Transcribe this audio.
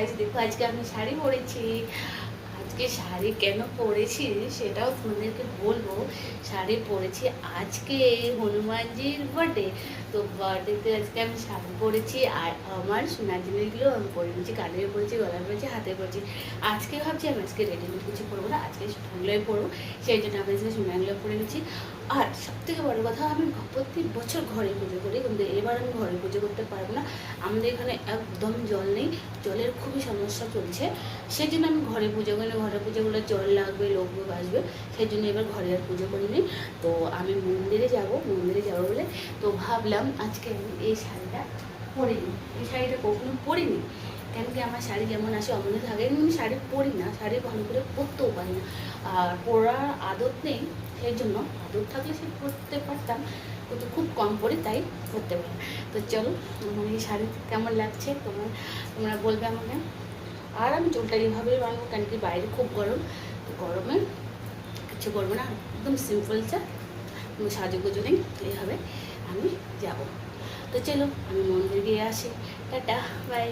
Guys দেখো আজকে আমি শাড়ি পরেছি। আজকে শাড়ি কেন পরেছি সেটাও তোমাদেরকে বলবো। শাড়ি পরেছি আজকে হনুমানজির বার্থডে, তো বার্থডেতে আজকে আমি শাড়ি পরেছি। আর আমার সোনার জিনিসগুলো আমি পরে নিয়েছি, কানে পরেছি, গলায় পরেছি, হাতে পরেছি। আজকে ভাবছি আমি আজকে রেডিমেড কিছু পরবো না, আজকে সোনাগুলোই পরবো, সেই জন্য আমি আজকে সোনাগুলো পরে নিচ্ছি। আর সব থেকে বড়ো কথা, আমি প্রতি বছর ঘরে পুজো করি, কিন্তু এবার আমি ঘরে পুজো করতে পারবো না। আমাদের এখানে একদম জল নেই, জলের খুবই সমস্যা চলছে। সেই জন্য আমি ঘরে পুজো করি না। ঘরে পুজো করলে জল লাগবে, লোক আসবে, সেই জন্য এবার ঘরে আর পুজো করিনি। তো আমি মন্দিরে যাব বলে তো ভাবলাম আজকে আমি এই শাড়িটা পরে নিই। এই শাড়িটা কখনো পরিনি, কেন কি আমার শাড়ি যেমন আসে অমনে থাকে, আমি শাড়ি পরি না, শাড়ি ভালো করে পরতেও পারি না। আর পরার আদত নেই, সেই জন্য আদত থাকলে সে পরতে পারতাম, কিন্তু খুব কম পরি, তাই পরতে পারি। তো চলো আমার এই শাড়ি কেমন লাগছে তোমরা বলবে আমাকে। আর আমি চুলটা এইভাবেই বানাবো, কেন কি বাইরে খুব গরম, তো গরমে কিছু করবো না, একদম সিম্পল চা, কোনো সাজুগুজু নেই, এইভাবে আমি যাব। তো চলো আমি মন্দির গিয়ে আসি। Tata, by.